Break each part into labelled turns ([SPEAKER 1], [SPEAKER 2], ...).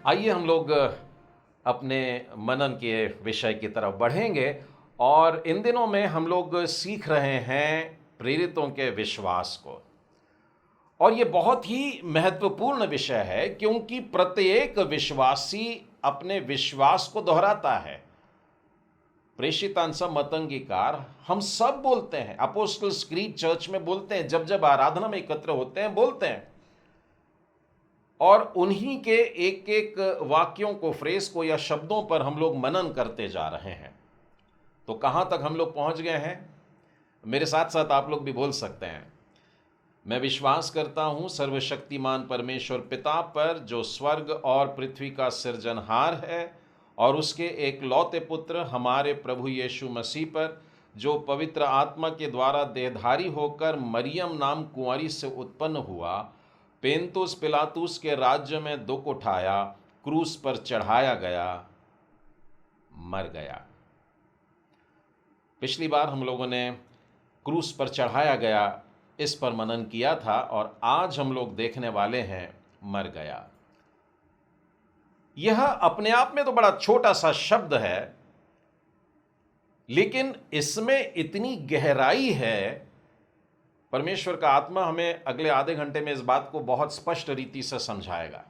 [SPEAKER 1] आइए हम लोग अपने मनन के विषय की तरफ बढ़ेंगे और इन दिनों में हम लोग सीख रहे हैं प्रेरितों के विश्वास को। और ये बहुत ही महत्वपूर्ण विषय है क्योंकि प्रत्येक विश्वासी अपने विश्वास को दोहराता है। प्रेषितांसा मतंगीकार हम सब बोलते हैं, अपोस्टल्स क्रीड चर्च में बोलते हैं, जब जब आराधना में एकत्र होते हैं बोलते हैं, और उन्हीं के एक एक वाक्यों को, फ्रेज को या शब्दों पर हम लोग मनन करते जा रहे हैं। तो कहां तक हम लोग पहुंच गए हैं? मेरे साथ साथ आप लोग भी बोल सकते हैं, मैं विश्वास करता हूं सर्वशक्तिमान परमेश्वर पिता पर, जो स्वर्ग और पृथ्वी का सृजनहार है, और उसके एकलौते पुत्र हमारे प्रभु यीशु मसीह पर, जो पवित्र आत्मा के द्वारा देहधारी होकर मरियम नाम कुंवारी से उत्पन्न हुआ, पेंतुस पिलातुस के राज्य में दुख उठाया, क्रूस पर चढ़ाया गया, मर गया। पिछली बार हम लोगों ने क्रूस पर चढ़ाया गया इस पर मनन किया था, और आज हम लोग देखने वाले हैं मर गया। यह अपने आप में तो बड़ा छोटा सा शब्द है, लेकिन इसमें इतनी गहराई है। परमेश्वर का आत्मा हमें अगले आधे घंटे में इस बात को बहुत स्पष्ट रीति से समझाएगा।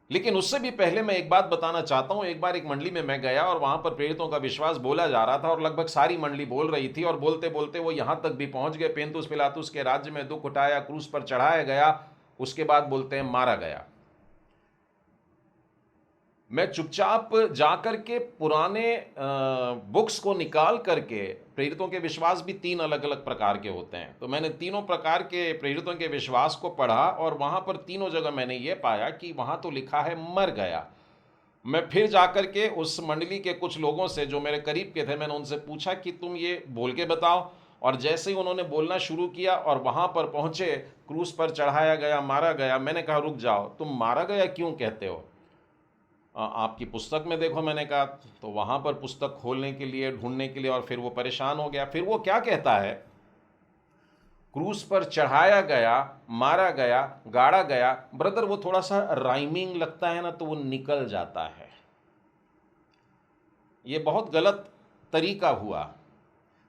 [SPEAKER 1] लेकिन उससे भी पहले मैं एक बात बताना चाहता हूं। एक बार एक मंडली में मैं गया और वहां पर प्रेरितों का विश्वास बोला जा रहा था, और लगभग सारी मंडली बोल रही थी, और बोलते बोलते वो यहां तक भी पहुंच गए, पेंतुस पिलातुस के राज्य में दुख उठाया, क्रूस पर चढ़ाया गया, उसके बाद बोलते हैं मारा गया। मैं चुपचाप जाकर के पुराने बुक्स को निकाल करके, प्रेरितों के विश्वास भी तीन अलग अलग प्रकार के होते हैं, तो मैंने तीनों प्रकार के प्रेरितों के विश्वास को पढ़ा, और वहाँ पर तीनों जगह मैंने ये पाया कि वहाँ तो लिखा है मर गया। मैं फिर जाकर के उस मंडली के कुछ लोगों से जो मेरे करीब के थे, मैंने उनसे पूछा कि तुम ये बोल के बताओ, और जैसे ही उन्होंने बोलना शुरू किया और वहाँ पर पहुँचे, क्रूस पर चढ़ाया गया, मारा गया, मैंने कहा रुक जाओ, तुम मारा गया क्यों कहते हो? आपकी पुस्तक में देखो, मैंने कहा। तो वहाँ पर पुस्तक खोलने के लिए, ढूंढने के लिए, और फिर वो परेशान हो गया। फिर वो क्या कहता है? क्रूस पर चढ़ाया गया, मारा गया, गाड़ा गया। ब्रदर, वो थोड़ा सा राइमिंग लगता है ना, तो वो निकल जाता है। ये बहुत गलत तरीका हुआ,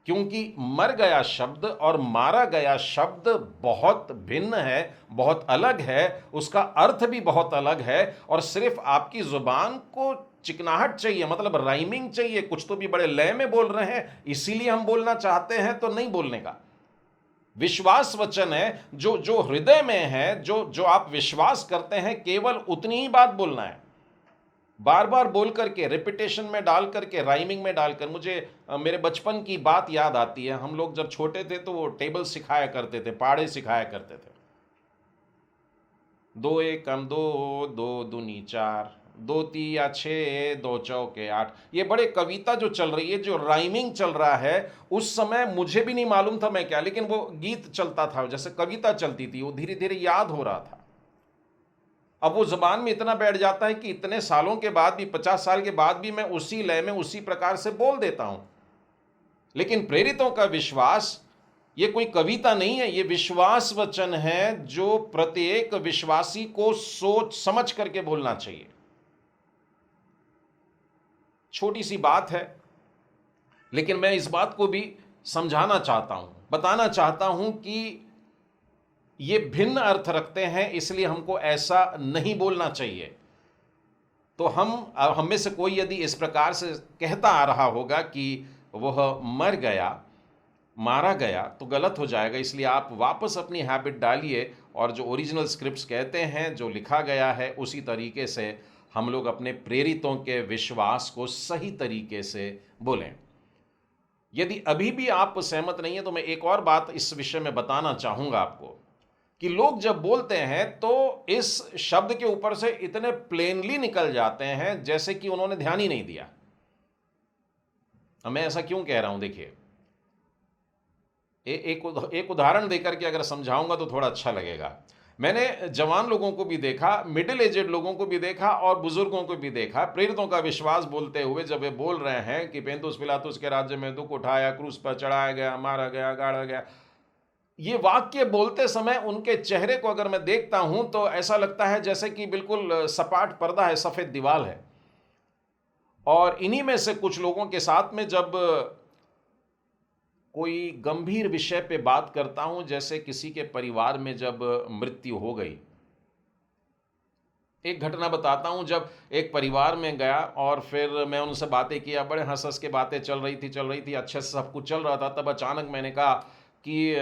[SPEAKER 1] क्योंकि मर गया शब्द और मारा गया शब्द बहुत भिन्न है, बहुत अलग है, उसका अर्थ भी बहुत अलग है। और सिर्फ आपकी जुबान को चिकनाहट चाहिए, मतलब राइमिंग चाहिए, कुछ तो भी बड़े लय में बोल रहे हैं इसीलिए हम बोलना चाहते हैं, तो नहीं बोलने का। विश्वास वचन है, जो जो हृदय में है, जो जो आप विश्वास करते हैं, केवल उतनी ही बात बोलना है। बार बार बोल करके, रिपीटेशन में डाल करके, राइमिंग में डालकर। मुझे मेरे बचपन की बात याद आती है। हम लोग जब छोटे थे तो वो टेबल सिखाया करते थे, पहाड़े सिखाया करते थे। दो एक कम दो, दो दूनी चार, दो तिया छः, दो चौके आठ। ये बड़े कविता जो चल रही है, जो राइमिंग चल रहा है, उस समय मुझे भी नहीं मालूम था मैं क्या, लेकिन वो गीत चलता था, जैसे कविता चलती थी, वो धीरे धीरे याद हो रहा था। अब वो जुबान में इतना बैठ जाता है कि इतने सालों के बाद भी, 50 साल के बाद भी, मैं उसी लय में, उसी प्रकार से बोल देता हूं। लेकिन प्रेरितों का विश्वास ये कोई कविता नहीं है, ये विश्वास वचन है, जो प्रत्येक विश्वासी को सोच समझ करके बोलना चाहिए। छोटी सी बात है, लेकिन मैं इस बात को भी समझाना चाहता हूं, बताना चाहता हूं कि ये भिन्न अर्थ रखते हैं, इसलिए हमको ऐसा नहीं बोलना चाहिए। तो हम में से कोई यदि इस प्रकार से कहता आ रहा होगा कि वह मर गया, मारा गया, तो गलत हो जाएगा। इसलिए आप वापस अपनी हैबिट डालिए, और जो ओरिजिनल स्क्रिप्ट्स कहते हैं, जो लिखा गया है, उसी तरीके से हम लोग अपने प्रेरितों के विश्वास को सही तरीके से बोलें। यदि अभी भी आप सहमत नहीं है, तो मैं एक और बात इस विषय में बताना चाहूँगा आपको, कि लोग जब बोलते हैं तो इस शब्द के ऊपर से इतने प्लेनली निकल जाते हैं जैसे कि उन्होंने ध्यान ही नहीं दिया। अब मैं ऐसा क्यों कह रहा हूं? देखिए, एक उदाहरण देकर के अगर समझाऊंगा तो थोड़ा अच्छा लगेगा। मैंने जवान लोगों को भी देखा, मिडिल एजेड लोगों को भी देखा, और बुजुर्गों को भी देखा, प्रेरितों का विश्वास बोलते हुए, जब वे बोल रहे हैं कि पेंतुस पिलातुस के राज्य में दुख उठाया, क्रूस पर चढ़ाया गया, मारा गया, गाड़ा गया। ये वाक्य बोलते समय उनके चेहरे को अगर मैं देखता हूं तो ऐसा लगता है जैसे कि बिल्कुल सपाट पर्दा है, सफेद दीवार है। और इन्हीं में से कुछ लोगों के साथ में जब कोई गंभीर विषय पे बात करता हूं, जैसे किसी के परिवार में जब मृत्यु हो गई, एक घटना बताता हूं। जब एक परिवार में गया और फिर मैं उनसे बातें किया, बड़े हंस हंस के बातें चल रही थी, अच्छे से सब कुछ चल रहा था। तब अचानक मैंने कहा कि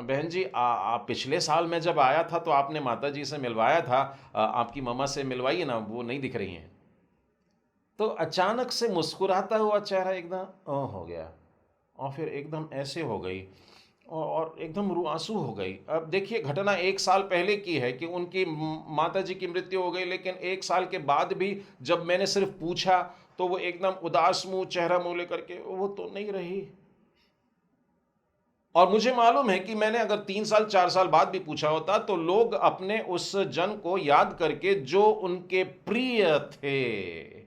[SPEAKER 1] बहन जी, आप पिछले साल मैं जब आया था तो आपने माता जी से मिलवाया था, आपकी मम्मा से मिलवाइए ना, वो नहीं दिख रही हैं। तो अचानक से मुस्कुराता हुआ चेहरा एकदम हो गया, और फिर एकदम ऐसे हो गई, और एकदम रुआंसू हो गई। अब देखिए, घटना एक साल पहले की है कि उनकी माता जी की मृत्यु हो गई, लेकिन एक साल के बाद भी जब मैंने सिर्फ पूछा तो वो एकदम उदास मुंह, चेहरा मुंह लेकर के वो तो नहीं रही। और मुझे मालूम है कि मैंने अगर 3 साल 4 साल बाद भी पूछा होता तो लोग अपने उस जन को याद करके जो उनके प्रिय थे,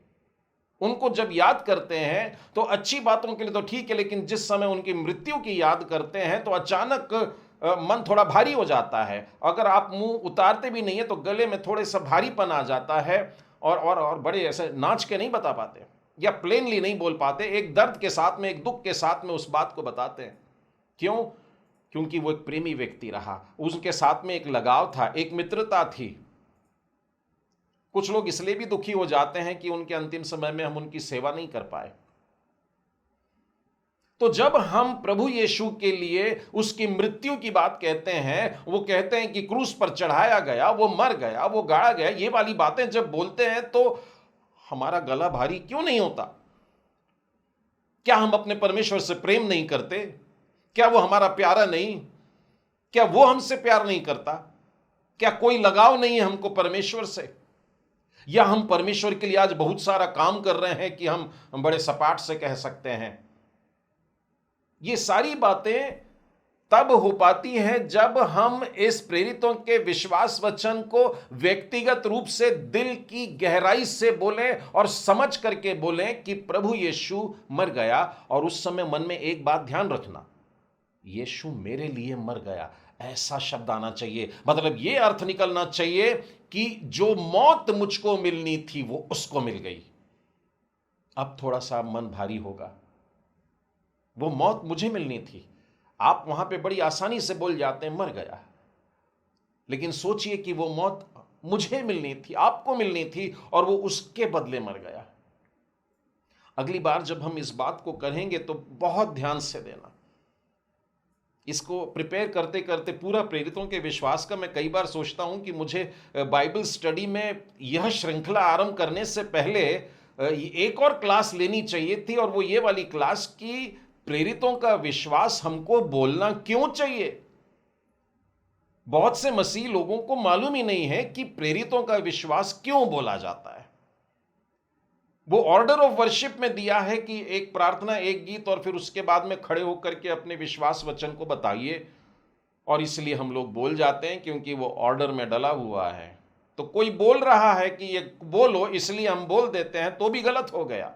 [SPEAKER 1] उनको जब याद करते हैं तो अच्छी बातों के लिए तो ठीक है, लेकिन जिस समय उनकी मृत्यु की याद करते हैं तो अचानक मन थोड़ा भारी हो जाता है। अगर आप मुंह उतारते भी नहीं है तो गले में थोड़े सा भारीपन आ जाता है, और बड़े ऐसे नाच के नहीं बता पाते या प्लेनली नहीं बोल पाते, एक दर्द के साथ में, एक दुख के साथ में उस बात को बताते हैं। क्यों? क्योंकि वो एक प्रेमी व्यक्ति रहा, उसके साथ में एक लगाव था, एक मित्रता थी। कुछ लोग इसलिए भी दुखी हो जाते हैं कि उनके अंतिम समय में हम उनकी सेवा नहीं कर पाए। तो जब हम प्रभु यीशु के लिए उसकी मृत्यु की बात कहते हैं, वो कहते हैं कि क्रूस पर चढ़ाया गया, वो मर गया, वो गाड़ा गया, ये वाली बातें जब बोलते हैं तो हमारा गला भारी क्यों नहीं होता? क्या हम अपने परमेश्वर से प्रेम नहीं करते? क्या वो हमारा प्यारा नहीं? क्या वो हमसे प्यार नहीं करता? क्या कोई लगाव नहीं है हमको परमेश्वर से? या हम परमेश्वर के लिए आज बहुत सारा काम कर रहे हैं कि हम बड़े सपाट से कह सकते हैं? ये सारी बातें तब हो पाती हैं जब हम इस प्रेरितों के विश्वास वचन को व्यक्तिगत रूप से दिल की गहराई से बोलें और समझ करके बोलें कि प्रभु यीशु मर गया। और उस समय मन में एक बात ध्यान रखना, यीशु मेरे लिए मर गया, ऐसा शब्द आना चाहिए। मतलब ये अर्थ निकलना चाहिए कि जो मौत मुझको मिलनी थी वो उसको मिल गई। अब थोड़ा सा मन भारी होगा। वो मौत मुझे मिलनी थी, आप वहां पे बड़ी आसानी से बोल जाते हैं मर गया, लेकिन सोचिए कि वो मौत मुझे मिलनी थी, आपको मिलनी थी, और वो उसके बदले मर गया। अगली बार जब हम इस बात को कहेंगे तो बहुत ध्यान से देना। इसको प्रिपेयर करते करते पूरा प्रेरितों के विश्वास का मैं कई बार सोचता हूं कि मुझे बाइबल स्टडी में यह श्रृंखला आरंभ करने से पहले एक और क्लास लेनी चाहिए थी, और वो ये वाली क्लास की प्रेरितों का विश्वास हमको बोलना क्यों चाहिए। बहुत से मसीह लोगों को मालूम ही नहीं है कि प्रेरितों का विश्वास क्यों बोला जाता है। वो ऑर्डर ऑफ वर्शिप में दिया है कि एक प्रार्थना, एक गीत, और फिर उसके बाद में खड़े होकर के अपने विश्वास वचन को बताइए, और इसलिए हम लोग बोल जाते हैं क्योंकि वो ऑर्डर में डला हुआ है। तो कोई बोल रहा है कि ये बोलो, इसलिए हम बोल देते हैं, तो भी गलत हो गया।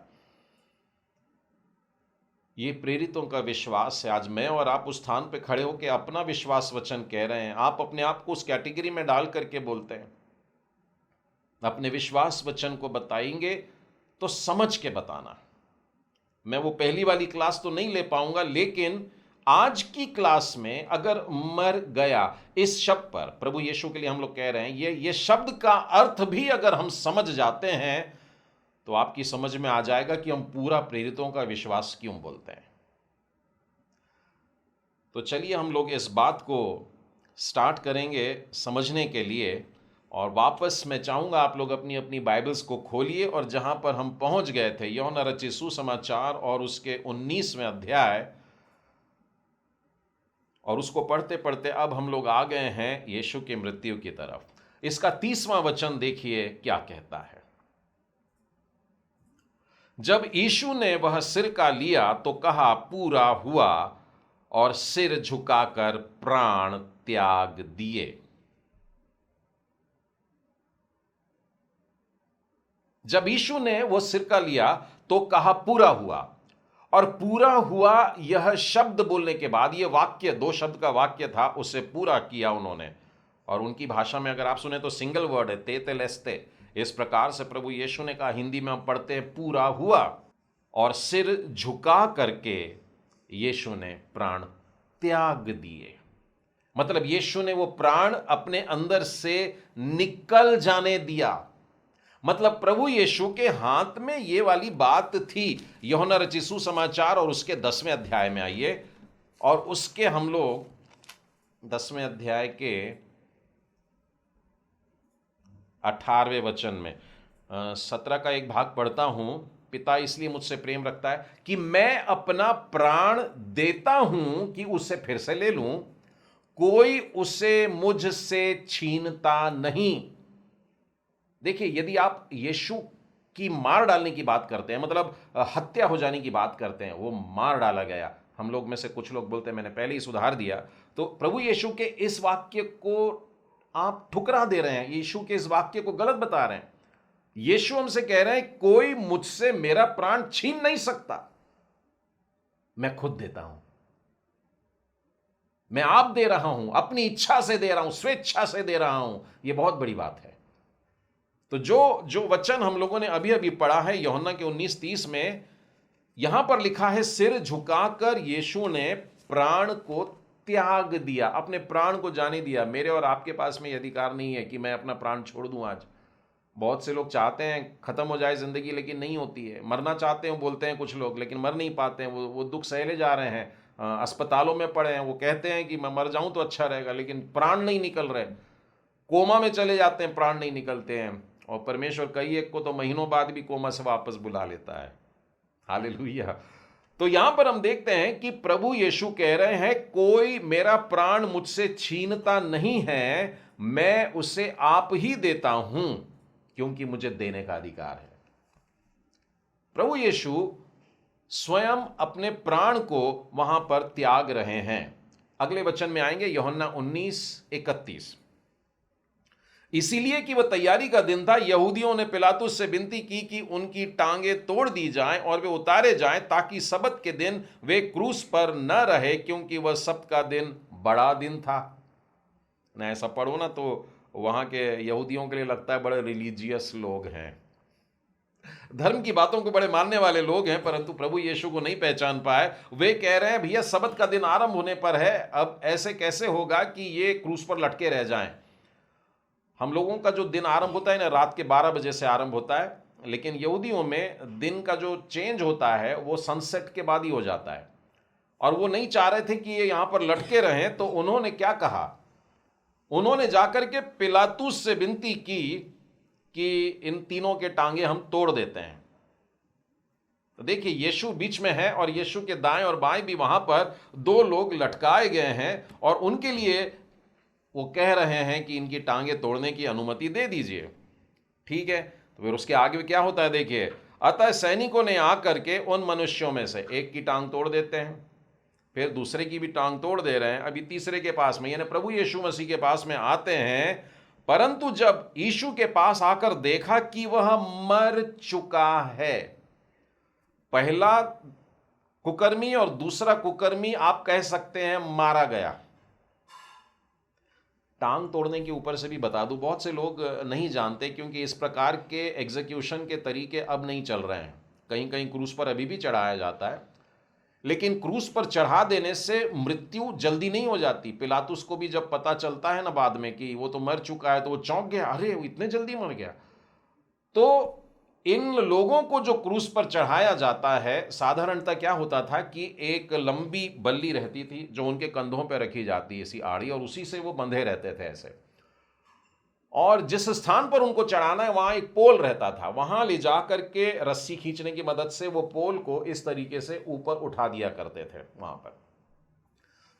[SPEAKER 1] ये प्रेरितों का विश्वास है। आज मैं और आप उस स्थान पे खड़े होकर अपना विश्वास वचन कह रहे हैं, आप अपने आप को उस कैटेगरी में डाल करके बोलते हैं। अपने विश्वास वचन को बताएंगे तो समझ के बताना। मैं वो पहली वाली क्लास तो नहीं ले पाऊंगा, लेकिन आज की क्लास में अगर मर गया इस शब्द पर, प्रभु यीशु के लिए हम लोग कह रहे हैं, ये शब्द का अर्थ भी अगर हम समझ जाते हैं तो आपकी समझ में आ जाएगा कि हम पूरा प्रेरितों का विश्वास क्यों बोलते हैं। तो चलिए हम लोग इस बात को स्टार्ट करेंगे समझने के लिए, और वापस मैं चाहूँगा आप लोग अपनी अपनी बाइबल्स को खोलिए, और जहाँ पर हम पहुँच गए थे, यूहन्ना रचित सुसमाचार और उसके 19वें अध्याय, और उसको पढ़ते पढ़ते अब हम लोग आ गए हैं यीशु की मृत्यु की तरफ। इसका 30वां वचन देखिए क्या कहता है। जब यीशु ने वह सिरका लिया तो कहा, पूरा हुआ, और सिर झुकाकर प्राण त्याग दिए। जब यीशु ने वो सिरका लिया तो कहा पूरा हुआ, और पूरा हुआ यह शब्द बोलने के बाद, यह वाक्य 2 शब्द का वाक्य था, उसे पूरा किया उन्होंने। और उनकी भाषा में अगर आप सुने तो सिंगल वर्ड है, तेतेलेस्ते। इस प्रकार से प्रभु यीशु ने कहा, हिंदी में हम पढ़ते हैं पूरा हुआ, और सिर झुका करके यीशु ने प्राण त्याग दिए। मतलब यीशु ने वो प्राण अपने अंदर से निकल जाने दिया। मतलब प्रभु यीशु के हाथ में ये वाली बात थी। यूहन्ना रचित सुसमाचार और उसके 10वें अध्याय में आइए, और उसके हम लोग 10वें अध्याय के 18वें वचन में 17 का एक भाग पढ़ता हूं। पिता इसलिए मुझसे प्रेम रखता है कि मैं अपना प्राण देता हूं कि उसे फिर से ले लूं, कोई उसे मुझसे छीनता नहीं। देखिए, यदि आप यीशु की मार डालने की बात करते हैं, मतलब हत्या हो जाने की बात करते हैं, वो मार डाला गया। हम लोग में से कुछ लोग बोलते हैं, मैंने पहले ही सुधार दिया, तो प्रभु यीशु के इस वाक्य को आप ठुकरा दे रहे हैं, यीशु के इस वाक्य को गलत बता रहे हैं। यीशु हमसे कह रहे हैं, कोई मुझसे मेरा प्राण छीन नहीं सकता, मैं खुद देता हूं, मैं आप दे रहा हूं, अपनी इच्छा से दे रहा हूं, स्वेच्छा से दे रहा हूं। यह बहुत बड़ी बात है। तो जो वचन हम लोगों ने अभी अभी पढ़ा है यूहन्ना के 19:30 में, यहां पर लिखा है, सिर झुकाकर यीशु ने प्राण को त्याग दिया, अपने प्राण को जाने दिया। मेरे और आपके पास में यह अधिकार नहीं है कि मैं अपना प्राण छोड़ दूं आज। बहुत से लोग चाहते हैं खत्म हो जाए जिंदगी, लेकिन नहीं होती है। मरना चाहते हैं बोलते हैं कुछ लोग, लेकिन मर नहीं पाते हैं। वो दुख सहले जा रहे हैं, अस्पतालों में पड़े हैं। वो कहते हैं कि मैं मर जाऊं तो अच्छा रहेगा, लेकिन प्राण नहीं निकल रहे। कोमा में चले जाते हैं, प्राण नहीं निकलते हैं। और परमेश्वर कई एक को तो महीनों बाद भी कोमा से वापस बुला लेता है। हालेलुया। तो यहां पर हम देखते हैं कि प्रभु यीशु कह रहे हैं, कोई मेरा प्राण मुझसे छीनता नहीं है, मैं उसे आप ही देता हूं, क्योंकि मुझे देने का अधिकार है। प्रभु यीशु स्वयं अपने प्राण को वहां पर त्याग रहे हैं। अगले वचन में आएंगे, यूहन्ना 19:31। इसीलिए कि वह तैयारी का दिन था, यहूदियों ने पिलातुस से विनती की कि उनकी टांगें तोड़ दी जाएं और वे उतारे जाएं, ताकि सब्त के दिन वे क्रूस पर न रहे, क्योंकि वह सब्त का दिन बड़ा दिन था। ना ऐसा पढ़ो ना तो वहां के यहूदियों के लिए लगता है बड़े रिलीजियस लोग हैं, धर्म की बातों को बड़े मानने वाले लोग हैं, परंतु प्रभु यीशु को नहीं पहचान पाए। वे कह रहे हैं, भैया सब्त का दिन आरंभ होने पर है, अब ऐसे कैसे होगा कि ये क्रूस पर लटके रह जाएं। हम लोगों का जो दिन आरंभ होता है ना, रात के 12 बजे से आरंभ होता है, लेकिन यहूदियों में दिन का जो चेंज होता है वो सनसेट के बाद ही हो जाता है। और वो नहीं चाह रहे थे कि ये यहां पर लटके रहें, तो उन्होंने क्या कहा, उन्होंने जाकर के पिलातुस से विनती की कि इन तीनों के टांगे हम तोड़ देते हैं। तो देखिए, यीशु बीच में है और यीशु के दाएं और बाएं भी वहां पर 2 लोग लटकाए गए हैं, और उनके लिए वो कह रहे हैं कि इनकी टांगे तोड़ने की अनुमति दे दीजिए। ठीक है, तो फिर उसके आगे क्या होता है देखिए, अतः सैनिकों ने आकर के उन मनुष्यों में से एक की टांग तोड़ देते हैं, फिर दूसरे की भी टांग तोड़ दे रहे हैं, अभी तीसरे के पास में, यानी प्रभु यीशु मसीह के पास में आते हैं। परंतु जब यीशु के पास आकर देखा कि वह मर चुका है, पहला कुकर्मी और दूसरा कुकर्मी आप कह सकते हैं मारा गया। टांग तोड़ने के ऊपर से भी बता दूं, बहुत से लोग नहीं जानते, क्योंकि इस प्रकार के एग्जीक्यूशन के तरीके अब नहीं चल रहे हैं। कहीं कहीं क्रूस पर अभी भी चढ़ाया जाता है, लेकिन क्रूस पर चढ़ा देने से मृत्यु जल्दी नहीं हो जाती। पिलातुस को भी जब पता चलता है ना बाद में कि वो तो मर चुका है, तो वो चौंक गया, अरे वो इतने जल्दी मर गया। तो इन लोगों को जो क्रूस पर चढ़ाया जाता है, साधारणतः क्या होता था कि एक लंबी बल्ली रहती थी जो उनके कंधों पर रखी जाती, ऐसी आड़ी, और उसी से वो बंधे रहते थे ऐसे। और जिस स्थान पर उनको चढ़ाना है वहां एक पोल रहता था, वहां ले जाकर के रस्सी खींचने की मदद से वो पोल को इस तरीके से ऊपर उठा दिया करते थे वहां पर।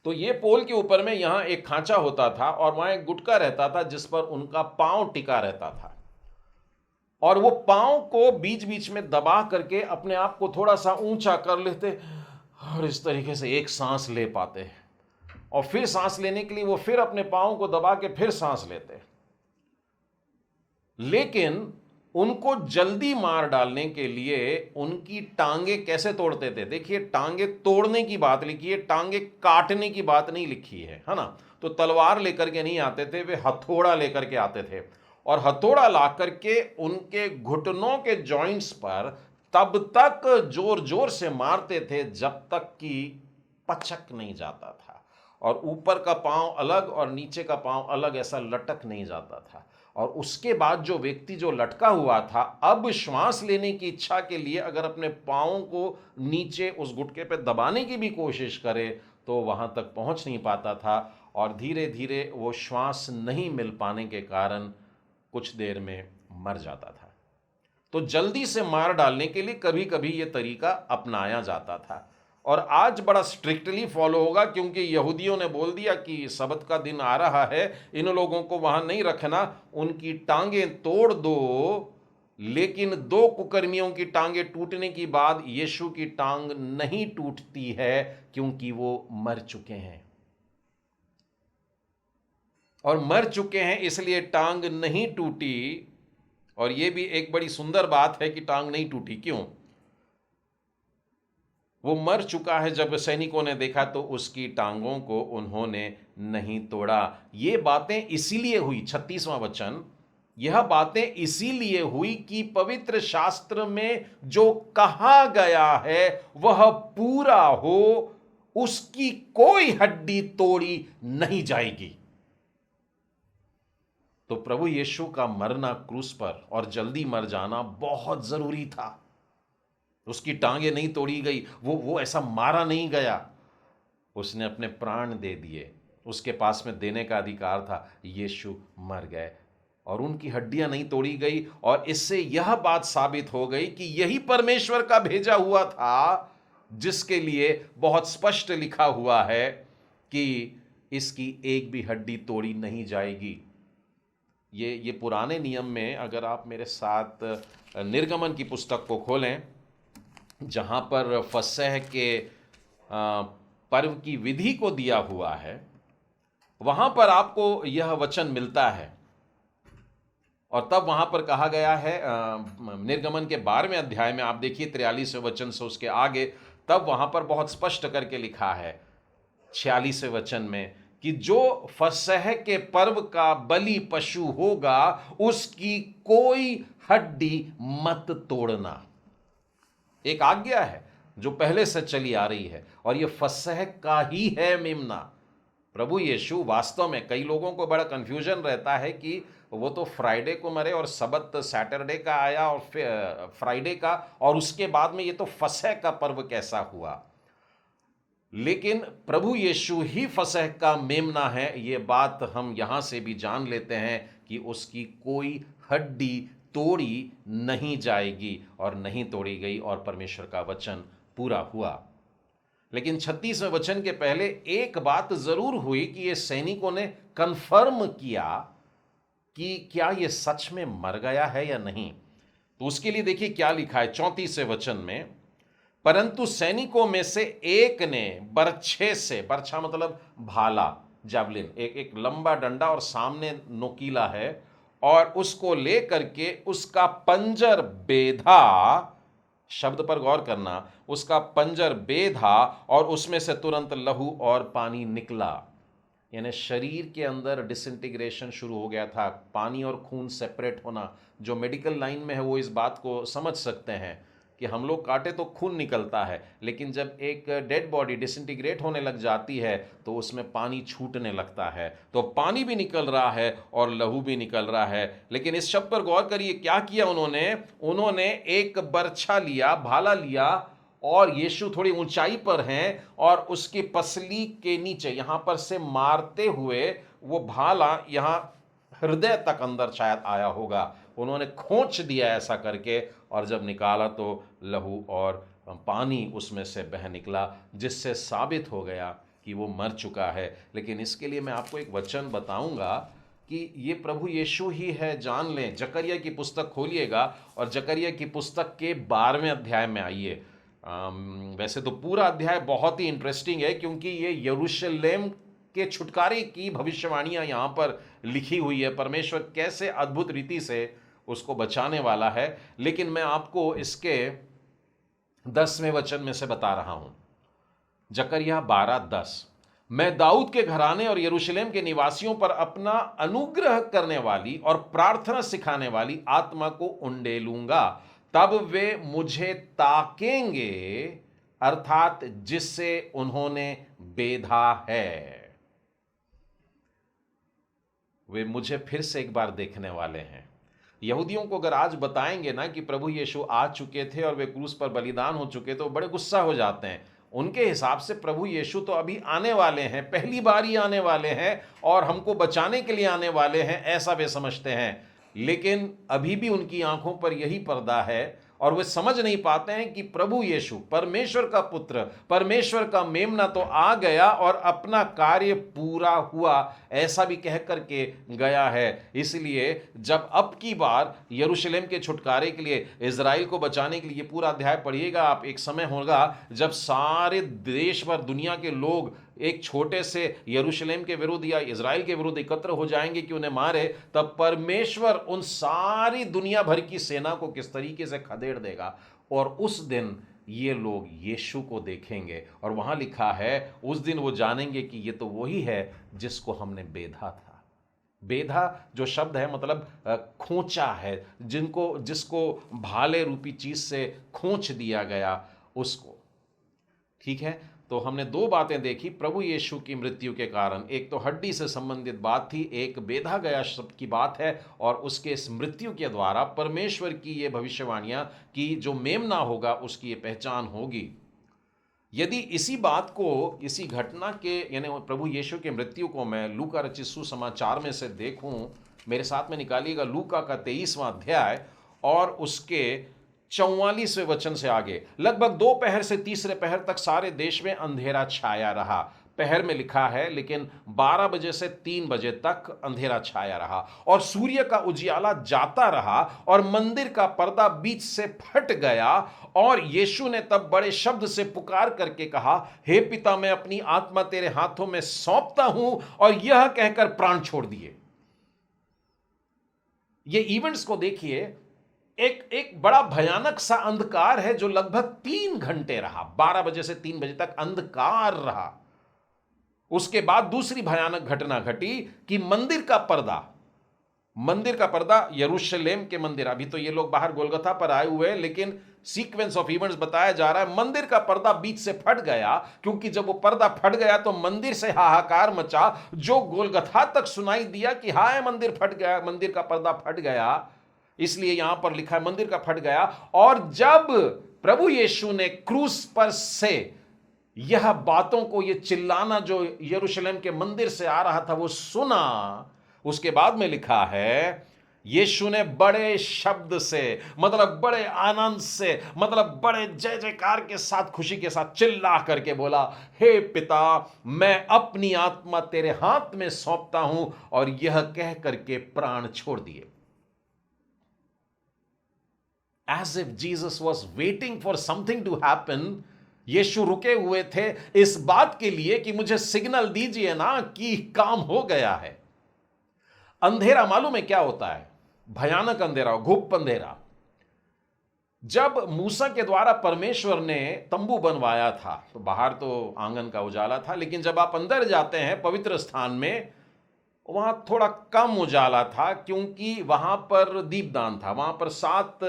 [SPEAKER 1] तो ये पोल के ऊपर में यहां एक खांचा होता था, और वहां एक गुटका रहता था जिस पर उनका पांव टिका रहता था, और वो पांव को बीच बीच में दबा करके अपने आप को थोड़ा सा ऊंचा कर लेते, और इस तरीके से एक सांस ले पाते, और फिर सांस लेने के लिए वो फिर अपने पांव को दबा के फिर सांस लेते। लेकिन उनको जल्दी मार डालने के लिए उनकी टांगे कैसे तोड़ते थे। देखिए, टांगे तोड़ने की बात लिखी है, टांगे काटने की बात नहीं लिखी है ना। तो तलवार लेकर के नहीं आते थे, वे हथौड़ा लेकर के आते थे और हथौड़ा ला करके उनके घुटनों के जॉइंट्स पर तब तक जोर जोर से मारते थे जब तक कि पचक नहीं जाता था, और ऊपर का पांव अलग और नीचे का पांव अलग ऐसा लटक नहीं जाता था। और उसके बाद जो व्यक्ति जो लटका हुआ था, अब श्वास लेने की इच्छा के लिए अगर अपने पांवों को नीचे उस गुटके पे दबाने की भी कोशिश करे तो वहां तक पहुंच नहीं पाता था, और धीरे धीरे वो श्वास नहीं मिल पाने के कारण कुछ देर में मर जाता था। तो जल्दी से मार डालने के लिए कभी कभी ये तरीका अपनाया जाता था, और आज बड़ा स्ट्रिक्टली फॉलो होगा, क्योंकि यहूदियों ने बोल दिया कि सबत का दिन आ रहा है, इन लोगों को वहां नहीं रखना, उनकी टांगें तोड़ दो। लेकिन दो कुकर्मियों की टांगें टूटने के बाद यीशु की टांग नहीं टूटती है, क्योंकि वो मर चुके हैं, और मर चुके हैं इसलिए टांग नहीं टूटी। और यह भी एक बड़ी सुंदर बात है कि टांग नहीं टूटी। क्यों? वो मर चुका है। जब सैनिकों ने देखा तो उसकी टांगों को उन्होंने नहीं तोड़ा। ये बातें इसीलिए हुई, 36वां वचन, यह बातें इसीलिए हुई कि पवित्र शास्त्र में जो कहा गया है वह पूरा हो, उसकी कोई हड्डी तोड़ी नहीं जाएगी। तो प्रभु यीशु का मरना क्रूस पर और जल्दी मर जाना बहुत जरूरी था। उसकी टांगें नहीं तोड़ी गई, वो ऐसा मारा नहीं गया, उसने अपने प्राण दे दिए, उसके पास में देने का अधिकार था। यीशु मर गए और उनकी हड्डियां नहीं तोड़ी गई, और इससे यह बात साबित हो गई कि यही परमेश्वर का भेजा हुआ था, जिसके लिए बहुत स्पष्ट लिखा हुआ है कि इसकी एक भी हड्डी तोड़ी नहीं जाएगी। ये पुराने नियम में, अगर आप मेरे साथ निर्गमन की पुस्तक को खोलें, जहाँ पर फसह के पर्व की विधि को दिया हुआ है, वहाँ पर आपको यह वचन मिलता है। और तब वहाँ पर कहा गया है, निर्गमन के 12वें अध्याय में आप देखिए 43वें वचन से उसके आगे, तब वहाँ पर बहुत स्पष्ट करके लिखा है 46वें वचन में कि जो फसह के पर्व का बलि पशु होगा उसकी कोई हड्डी मत तोड़ना। एक आज्ञा है जो पहले से चली आ रही है, और यह फसह का ही है मेमना। प्रभु यीशु वास्तव में, कई लोगों को बड़ा कंफ्यूजन रहता है कि वो तो फ्राइडे को मरे और सबत सैटरडे का आया और फिर फ्राइडे का, और उसके बाद में ये तो फसह का पर्व कैसा हुआ। लेकिन प्रभु यीशु ही फसह का मेमना है, ये बात हम यहां से भी जान लेते हैं कि उसकी कोई हड्डी तोड़ी नहीं जाएगी, और नहीं तोड़ी गई, और परमेश्वर का वचन पूरा हुआ। लेकिन 36वें वचन के पहले एक बात जरूर हुई कि ये सैनिकों ने कंफर्म किया कि क्या ये सच में मर गया है या नहीं। तो उसके लिए देखिए क्या लिखा है 34वें वचन में, परंतु सैनिकों में से एक ने बरछे से, बरछा मतलब भाला, जैवलिन, एक लंबा डंडा और सामने नोकीला है, और उसको ले करके उसका पंजर बेधा, शब्द पर गौर करना, उसका पंजर बेधा और उसमें से तुरंत लहू और पानी निकला। यानी शरीर के अंदर डिसइंटीग्रेशन शुरू हो गया था, पानी और खून सेपरेट होना। जो मेडिकल लाइन में है वो इस बात को समझ सकते हैं कि हम लोग काटे तो खून निकलता है, लेकिन जब एक डेड बॉडी डिसइंटीग्रेट होने लग जाती है तो उसमें पानी छूटने लगता है। तो पानी भी निकल रहा है और लहू भी निकल रहा है। लेकिन इस शब्द पर गौर करिए, क्या किया उन्होंने एक बरछा लिया, भाला लिया, और यीशु थोड़ी ऊंचाई पर हैं, और उसकी पसली के नीचे यहां पर से मारते हुए वो भाला यहां हृदय तक अंदर शायद आया होगा, उन्होंने खोंच दिया ऐसा करके, और जब निकाला तो लहू और पानी उसमें से बह निकला, जिससे साबित हो गया कि वो मर चुका है। लेकिन इसके लिए मैं आपको एक वचन बताऊंगा कि ये प्रभु यीशु ही है, जान लें। जकरिया की पुस्तक खोलिएगा और जकरिया की पुस्तक के 12वें अध्याय में आइए। वैसे तो पूरा अध्याय बहुत ही इंटरेस्टिंग है, क्योंकि ये यरूशलेम के छुटकारे की भविष्यवाणियां यहाँ पर लिखी हुई है। परमेश्वर कैसे अद्भुत रीति से उसको बचाने वाला है। लेकिन मैं आपको इसके 10वें वचन में से बता रहा हूं, जकरिया 12:10, मैं दाऊद के घराने और यरूशलेम के निवासियों पर अपना अनुग्रह करने वाली और प्रार्थना सिखाने वाली आत्मा को उंडेलूंगा, तब वे मुझे ताकेंगे, अर्थात जिससे उन्होंने बेधा है। वे मुझे फिर से एक बार देखने वाले हैं। यहूदियों को अगर आज बताएंगे ना कि प्रभु यीशु आ चुके थे और वे क्रूस पर बलिदान हो चुके, तो बड़े गुस्सा हो जाते हैं। उनके हिसाब से प्रभु यीशु तो अभी आने वाले हैं, पहली बार ही आने वाले हैं और हमको बचाने के लिए आने वाले हैं, ऐसा वे समझते हैं। लेकिन अभी भी उनकी आंखों पर यही पर्दा है और वे समझ नहीं पाते हैं कि प्रभु यीशु परमेश्वर का पुत्र, परमेश्वर का मेमना तो आ गया और अपना कार्य पूरा हुआ, ऐसा भी कह करके गया है। इसलिए जब अब की बार यरूशलेम के छुटकारे के लिए, इज़राइल को बचाने के लिए, ये पूरा अध्याय पढ़िएगा आप, एक समय होगा जब सारे देश भर दुनिया के लोग एक छोटे से यरूशलेम के विरुद्ध या इज़राइल के विरुद्ध एकत्र हो जाएंगे कि उन्हें मारे, तब परमेश्वर उन सारी दुनिया भर की सेना को किस तरीके से खदेड़ देगा। और उस दिन ये लोग यीशु को देखेंगे और वहां लिखा है, उस दिन वो जानेंगे कि ये तो वही है जिसको हमने बेधा था। बेधा जो शब्द है मतलब खोचा है, जिसको भाले रूपी चीज से खोच दिया गया उसको। ठीक है, तो हमने दो बातें देखी प्रभु यीशु की मृत्यु के कारण। एक तो हड्डी से संबंधित बात थी, एक बेधा गया शब्द की बात है, और उसके इस मृत्यु के द्वारा परमेश्वर की ये भविष्यवाणियां कि जो मेमना होगा उसकी ये पहचान होगी। यदि इसी बात को, इसी घटना के यानी प्रभु यीशु के मृत्यु को मैं लूका रचित सुसमाचार में से देखूं, मेरे साथ में निकालिएगा लूका का 23वां अध्याय और उसके 44वें वचन से आगे। लगभग दोपहर से तीसरे पहर तक सारे देश में अंधेरा छाया रहा। पहर में लिखा है, लेकिन 12 बजे से 3 बजे तक अंधेरा छाया रहा और सूर्य का उजियाला जाता रहा और मंदिर का पर्दा बीच से फट गया। और यीशु ने तब बड़े शब्द से पुकार करके कहा, हे पिता, मैं अपनी आत्मा तेरे हाथों में सौंपता हूं, और यह कहकर प्राण छोड़ दिए। ये इवेंट्स को देखिए, एक बड़ा भयानक सा अंधकार है जो लगभग 3 घंटे रहा। 12 बजे से 3 बजे तक अंधकार रहा। उसके बाद दूसरी भयानक घटना घटी कि मंदिर का पर्दा यरूशलेम के मंदिर, अभी तो ये लोग बाहर गोलगथा पर आए हुए हैं, लेकिन सीक्वेंस ऑफ इवेंट्स बताया जा रहा है, मंदिर का पर्दा बीच से फट गया। क्योंकि जब वो पर्दा फट गया तो मंदिर से हाहाकार मचा, जो गोलगथा तक सुनाई दिया कि हाय मंदिर फट गया, मंदिर का पर्दा फट गया। इसलिए यहां पर लिखा है मंदिर का फट गया। और जब प्रभु यीशु ने क्रूस पर से यह बातों को, ये चिल्लाना जो यरूशलेम के मंदिर से आ रहा था, वो सुना, उसके बाद में लिखा है यीशु ने बड़े शब्द से, मतलब बड़े आनंद से, मतलब बड़े जय जयकार के साथ, खुशी के साथ चिल्ला करके बोला, हे पिता, मैं अपनी आत्मा तेरे हाथ में सौंपता हूं, और यह कह करके प्राण छोड़ दिए। As if Jesus was waiting for something to happen, यीशु रुके हुए थे इस बात के लिए कि मुझे सिग्नल दीजिए ना कि काम हो गया है। अंधेरा मालूम है क्या होता है? भयानक अंधेरा, घुप अंधेरा। जब मूसा के द्वारा परमेश्वर ने तंबू बनवाया था तो बाहर तो आंगन का उजाला था, लेकिन जब आप अंदर जाते हैं पवित्र स्थान में, वहां थोड़ा कम उजाला था, क्योंकि वहां पर दीपदान था। वहां पर 7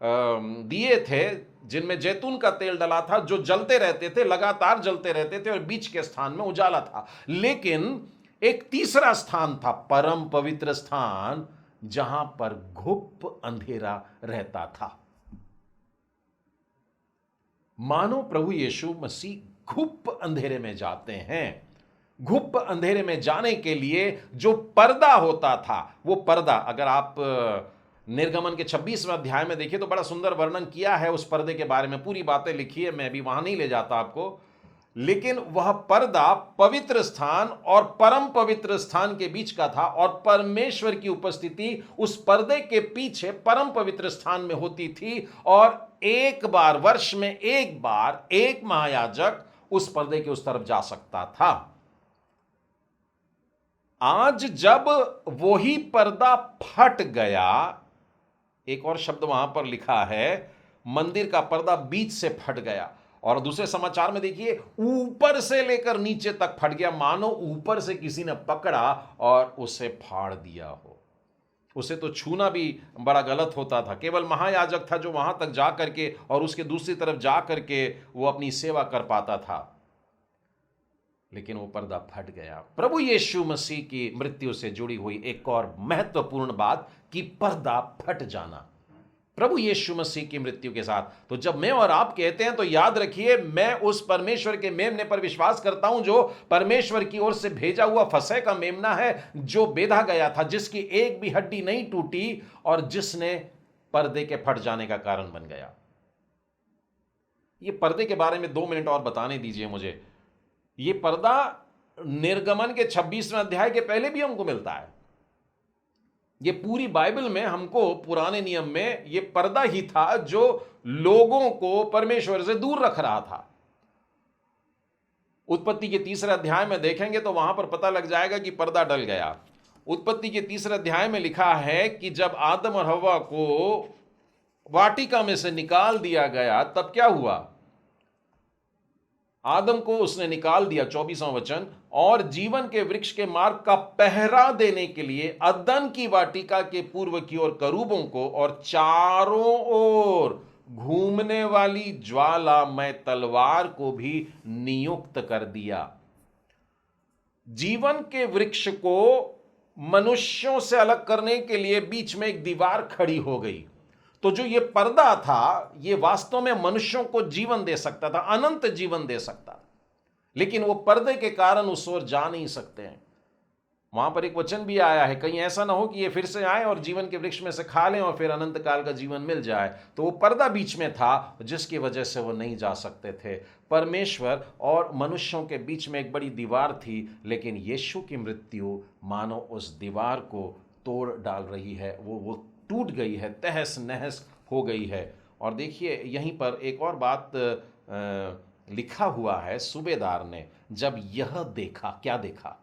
[SPEAKER 1] दिए थे जिनमें जैतून का तेल डला था, जो जलते रहते थे, लगातार जलते रहते थे, और बीच के स्थान में उजाला था। लेकिन एक तीसरा स्थान था, परम पवित्र स्थान, जहां पर घुप अंधेरा रहता था। मानो प्रभु यीशु मसीह घुप अंधेरे में जाते हैं। घुप अंधेरे में जाने के लिए जो पर्दा होता था, वो पर्दा, अगर आप निर्गमन के 26वें अध्याय में देखिए तो बड़ा सुंदर वर्णन किया है उस पर्दे के बारे में, पूरी बातें लिखी है, मैं भी वहां नहीं ले जाता आपको। लेकिन वह पर्दा पवित्र स्थान और परम पवित्र स्थान के बीच का था, और परमेश्वर की उपस्थिति उस पर्दे के पीछे परम पवित्र स्थान में होती थी। और एक बार, वर्ष में एक बार, एक महायाजक उस पर्दे के उस तरफ जा सकता था। आज जब वही पर्दा फट गया, एक और शब्द वहां पर लिखा है, मंदिर का पर्दा बीच से फट गया। और दूसरे समाचार में देखिए, ऊपर से लेकर नीचे तक फट गया, मानो ऊपर से किसी ने पकड़ा और उसे फाड़ दिया हो। उसे तो छूना भी बड़ा गलत होता था। केवल महायाजक था जो वहां तक जा करके और उसके दूसरी तरफ जा करके वो अपनी सेवा कर पाता था। लेकिन वो पर्दा फट गया। प्रभु यीशु मसीह की मृत्यु से जुड़ी हुई एक और महत्वपूर्ण बात कि पर्दा फट जाना, प्रभु यीशु मसीह की मृत्यु के साथ। तो जब मैं और आप कहते हैं तो याद रखिए, मैं उस परमेश्वर के मेमने पर विश्वास करता हूं जो परमेश्वर की ओर से भेजा हुआ फसह का मेमना है, जो बेधा गया था, जिसकी एक भी हड्डी नहीं टूटी और जिसने पर्दे के फट जाने का कारण बन गया। ये पर्दे के बारे में 2 मिनट और बताने दीजिए मुझे। ये पर्दा निर्गमन के 26वें अध्याय के पहले भी हमको मिलता है। ये पूरी बाइबल में हमको पुराने नियम में ये पर्दा ही था जो लोगों को परमेश्वर से दूर रख रहा था। उत्पत्ति के 3रे अध्याय में देखेंगे तो वहां पर पता लग जाएगा कि पर्दा डल गया। उत्पत्ति के 3रे अध्याय में लिखा है कि जब आदम और हव्वा को वाटिका में से निकाल दिया गया तब क्या हुआ? आदम को उसने निकाल दिया, 24वां वचन, और जीवन के वृक्ष के मार्ग का पहरा देने के लिए अदन की वाटिका के पूर्व की ओर करूबों को और चारों ओर घूमने वाली ज्वालामय तलवार को भी नियुक्त कर दिया। जीवन के वृक्ष को मनुष्यों से अलग करने के लिए बीच में एक दीवार खड़ी हो गई। तो जो ये पर्दा था, ये वास्तव में मनुष्यों को जीवन दे सकता था, अनंत जीवन दे सकता, लेकिन वो पर्दे के कारण उस ओर जा नहीं सकते हैं। वहां पर एक वचन भी आया है, कहीं ऐसा ना हो कि ये फिर से आए और जीवन के वृक्ष में से खा लें और फिर अनंत काल का जीवन मिल जाए। तो वो पर्दा बीच में था जिसकी वजह से वो नहीं जा सकते थे। परमेश्वर और मनुष्यों के बीच में एक बड़ी दीवार थी, लेकिन यीशु की मृत्यु मानो उस दीवार को तोड़ डाल रही है। वो टूट गई है, तहस नहस हो गई है। और देखिए यहीं पर एक और बात लिखा हुआ है, सूबेदार ने जब यह देखा, क्या देखा?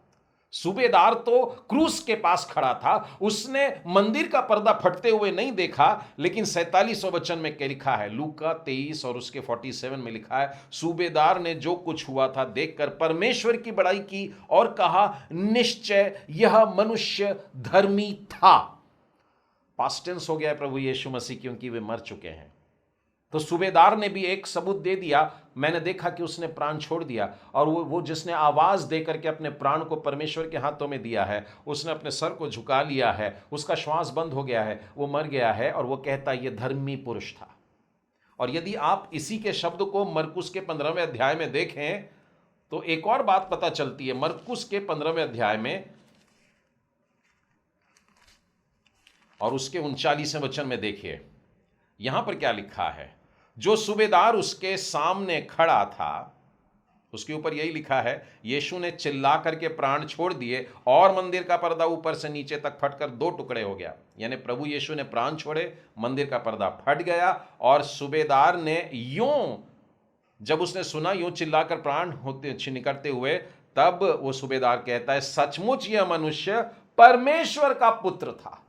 [SPEAKER 1] सूबेदार तो क्रूस के पास खड़ा था, उसने मंदिर का पर्दा फटते हुए नहीं देखा, लेकिन 47वां वचन में क्या लिखा है? लूका 23 और उसके 47 में लिखा है, सूबेदार ने जो कुछ हुआ था देखकर परमेश्वर की बड़ाई की और कहा, निश्चय यह मनुष्य धर्मी था। पास्ट टेंस हो गया है प्रभु यीशु मसीह, क्योंकि वे मर चुके हैं। तो सूबेदार ने भी एक सबूत दे दिया, मैंने देखा कि उसने प्राण छोड़ दिया। और वो जिसने आवाज दे करके अपने प्राण को परमेश्वर के हाथों में दिया है, उसने अपने सर को झुका लिया है, उसका श्वास बंद हो गया है, वो मर गया है। और वो कहता है ये धर्मी पुरुष था। और यदि आप इसी के शब्द को मरकुस के 15वें अध्याय में देखें तो एक और बात पता चलती है। मरकुस के 15वें अध्याय में और उसके 39वें वचन में देखिए, यहां पर क्या लिखा है? जो सूबेदार उसके सामने खड़ा था, उसके ऊपर यही लिखा है, यीशु ने चिल्ला करके प्राण छोड़ दिए और मंदिर का पर्दा ऊपर से नीचे तक फटकर 2 टुकड़े हो गया। यानी प्रभु यीशु ने प्राण छोड़े, मंदिर का पर्दा फट गया। और सूबेदार ने यूं, जब उसने सुना यूं चिल्लाकर प्राण होते निकलते हुए, तब वो सूबेदार कहता है, सचमुच यह मनुष्य परमेश्वर का पुत्र था।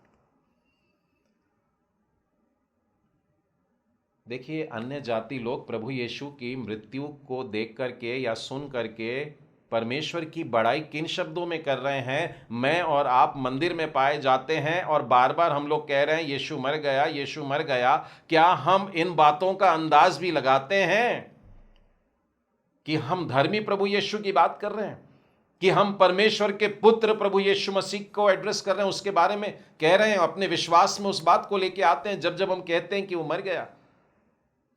[SPEAKER 1] देखिए, अन्य जाति लोग प्रभु यीशु की मृत्यु को देख करके या सुन करके परमेश्वर की बड़ाई किन शब्दों में कर रहे हैं? मैं और आप मंदिर में पाए जाते हैं और बार बार हम लोग कह रहे हैं यीशु मर गया, यीशु मर गया। क्या हम इन बातों का अंदाज भी लगाते हैं कि हम धर्मी प्रभु यीशु की बात कर रहे हैं, कि हम परमेश्वर के पुत्र प्रभु यीशु मसीह को एड्रेस कर रहे हैं, उसके बारे में कह रहे हैं, अपने विश्वास में उस बात को लेके आते हैं जब जब हम कहते हैं कि वो मर गया?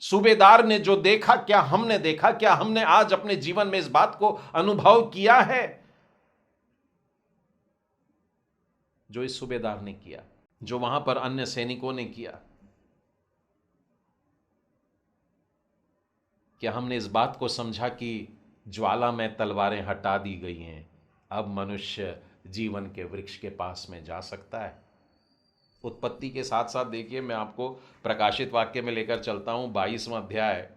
[SPEAKER 1] सूबेदार ने जो देखा, क्या हमने देखा? क्या हमने आज अपने जीवन में इस बात को अनुभव किया है जो इस सूबेदार ने किया, जो वहां पर अन्य सैनिकों ने किया? क्या हमने इस बात को समझा कि ज्वाला में तलवारें हटा दी गई हैं, अब मनुष्य जीवन के वृक्ष के पास में जा सकता है? उत्पत्ति के साथ साथ देखिए, मैं आपको प्रकाशित वाक्य में लेकर चलता हूं, 22वां अध्याय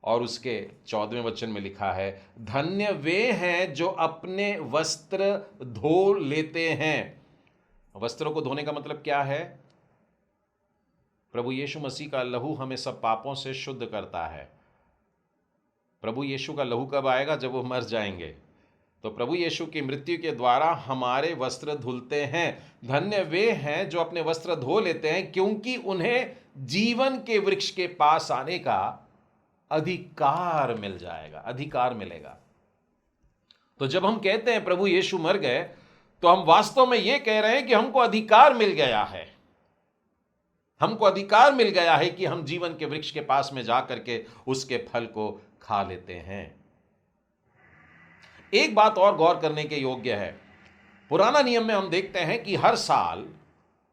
[SPEAKER 1] और उसके 14वें वचन में लिखा है, धन्य वे हैं जो अपने वस्त्र धो लेते हैं। वस्त्रों को धोने का मतलब क्या है? प्रभु यीशु मसीह का लहू हमें सब पापों से शुद्ध करता है। प्रभु यीशु का लहू कब आएगा? जब वो मर जाएंगे। तो प्रभु यीशु की मृत्यु के द्वारा हमारे वस्त्र धुलते हैं। धन्य वे हैं जो अपने वस्त्र धो लेते हैं, क्योंकि उन्हें जीवन के वृक्ष के पास आने का अधिकार मिल जाएगा, अधिकार मिलेगा। तो जब हम कहते हैं प्रभु यीशु मर गए, तो हम वास्तव में यह कह रहे हैं कि हमको अधिकार मिल गया है। हमको अधिकार मिल गया है कि हम जीवन के वृक्ष के पास में जाकर के उसके फल को खा लेते हैं। एक बात और गौर करने के योग्य है, पुराना नियम में हम देखते हैं कि हर साल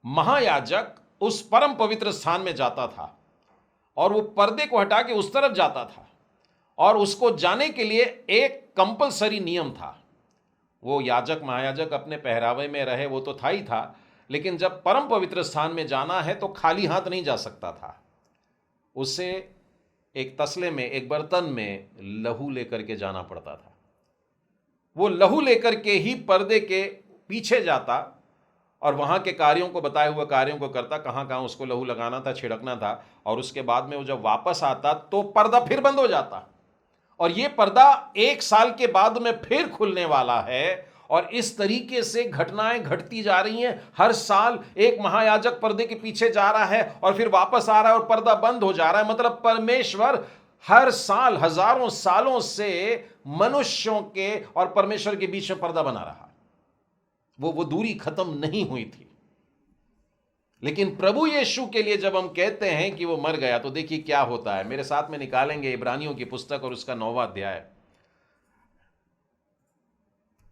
[SPEAKER 1] महायाजक उस परम पवित्र स्थान में जाता था और वो पर्दे को हटा के उस तरफ जाता था, और उसको जाने के लिए एक कंपलसरी नियम था। वो याजक महायाजक अपने पहरावे में रहे वो तो था ही था, लेकिन जब परम पवित्र स्थान में जाना है तो खाली हाथ नहीं जा सकता था। उसे एक तसले में, एक बर्तन में लहू लेकर के जाना पड़ता था। वो लहू लेकर के ही पर्दे के पीछे जाता और वहां के कार्यों को, बताए हुए कार्यों को करता, कहां कहां उसको लहू लगाना था, छिड़कना था। और उसके बाद में वो जब वापस आता तो पर्दा फिर बंद हो जाता, और ये पर्दा 1 साल के बाद में फिर खुलने वाला है। और इस तरीके से घटनाएं घटती जा रही हैं। हर साल एक महायाजक पर्दे के पीछे जा रहा है और फिर वापस आ रहा है और पर्दा बंद हो जा रहा है। मतलब परमेश्वर हर साल, हजारों सालों से मनुष्यों के और परमेश्वर के बीच में पर्दा बना रहा। वो दूरी खत्म नहीं हुई थी। लेकिन प्रभु यीशु के लिए जब हम कहते हैं कि वो मर गया, तो देखिए क्या होता है। मेरे साथ में निकालेंगे इब्रानियों की पुस्तक और उसका 9वां अध्याय।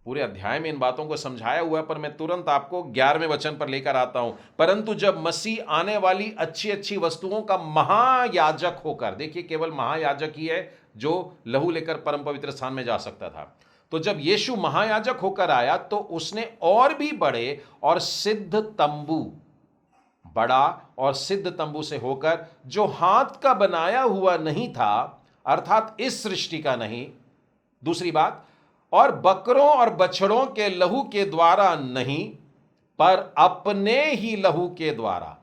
[SPEAKER 1] पूरे अध्याय में इन बातों को समझाया हुआ है, पर मैं तुरंत आपको 11वें वचन पर लेकर आता हूं। परंतु जब मसीह आने वाली अच्छी अच्छी वस्तुओं का महायाजक होकर, देखिए केवल महायाजक ही है जो लहू लेकर परम पवित्र स्थान में जा सकता था। तो जब यीशु महायाजक होकर आया तो उसने और भी बड़े और सिद्ध तंबू, बड़ा और सिद्ध तंबू से होकर, जो हाथ का बनाया हुआ नहीं था, अर्थात इस सृष्टि का नहीं, दूसरी बात, और बकरों और बछड़ों के लहू के द्वारा नहीं, पर अपने ही लहू के द्वारा।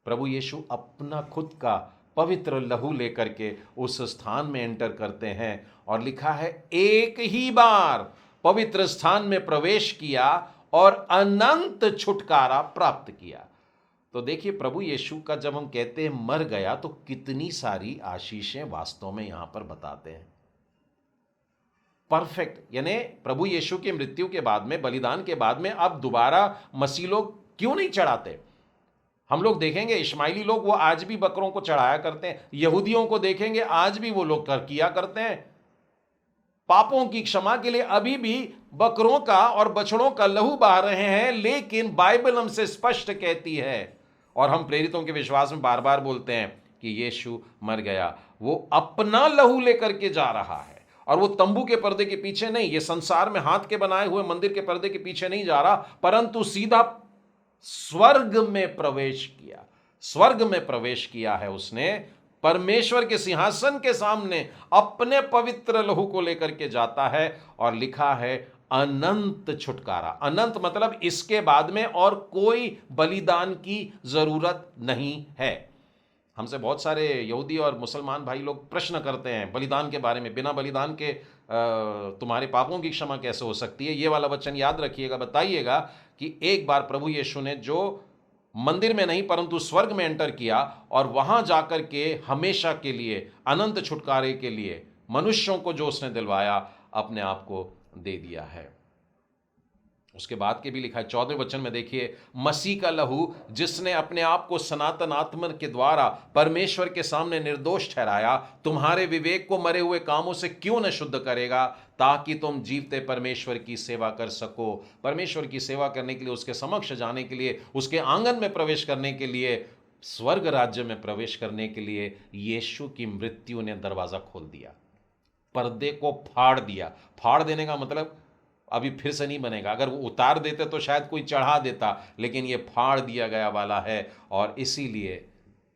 [SPEAKER 1] प्रभु यीशु अपना खुद का पवित्र लहू लेकर के उस स्थान में एंटर करते हैं, और लिखा है एक ही बार पवित्र स्थान में प्रवेश किया और अनंत छुटकारा प्राप्त किया। तो देखिए प्रभु यीशु का जब हम कहते हैं मर गया, तो कितनी सारी आशीषें वास्तव में यहां पर बताते हैं। परफेक्ट, यानी प्रभु यीशु की मृत्यु के बाद में, बलिदान के बाद में अब दोबारा मसीह लोग क्यों नहीं चढ़ाते? हम लोग देखेंगे इश्माइली लोग वो आज भी बकरों को चढ़ाया करते हैं। यहूदियों को देखेंगे आज भी वो लोग किया करते हैं। पापों की क्षमा के लिए अभी भी बकरों का और बछड़ों का लहू बहा रहे हैं। लेकिन बाइबल हमसे स्पष्ट कहती है, और हम प्रेरितों के विश्वास में बार बार बोलते हैं कि यीशु मर गया। वो अपना लहू लेकर के जा रहा है, और वो तंबू के पर्दे के पीछे नहीं, ये संसार में हाथ के बनाए हुए मंदिर के पर्दे के पीछे नहीं जा रहा, परंतु सीधा स्वर्ग में प्रवेश किया। स्वर्ग में प्रवेश किया है उसने। परमेश्वर के सिंहासन के सामने अपने पवित्र लहू को लेकर के जाता है, और लिखा है अनंत छुटकारा। अनंत मतलब इसके बाद में और कोई बलिदान की जरूरत नहीं है। हमसे बहुत सारे यहूदी और मुसलमान भाई लोग प्रश्न करते हैं बलिदान के बारे में, बिना बलिदान के तुम्हारे पापों की क्षमा कैसे हो सकती है? ये वाला वचन याद रखिएगा, बताइएगा कि एक बार प्रभु यीशु ने जो मंदिर में नहीं परंतु स्वर्ग में एंटर किया, और वहां जाकर के हमेशा के लिए, अनंत छुटकारे के लिए मनुष्यों को जो उसने दिलवाया, अपने आप को दे दिया है। उसके बाद के भी लिखा है 14वें वचन में, देखिए मसीह का लहू जिसने अपने आप को सनातन आत्मा के द्वारा परमेश्वर के सामने निर्दोष ठहराया, तुम्हारे विवेक को मरे हुए कामों से क्यों न शुद्ध करेगा, ताकि तुम जीवते परमेश्वर की सेवा कर सको। परमेश्वर की सेवा करने के लिए, उसके समक्ष जाने के लिए, उसके आंगन में प्रवेश करने के लिए, स्वर्ग राज्य में प्रवेश करने के लिए यीशु की मृत्यु ने दरवाजा खोल दिया, पर्दे को फाड़ दिया। फाड़ देने का मतलब अभी फिर से नहीं बनेगा। अगर वो उतार देते तो शायद कोई चढ़ा देता, लेकिन ये फाड़ दिया गया वाला है। और इसीलिए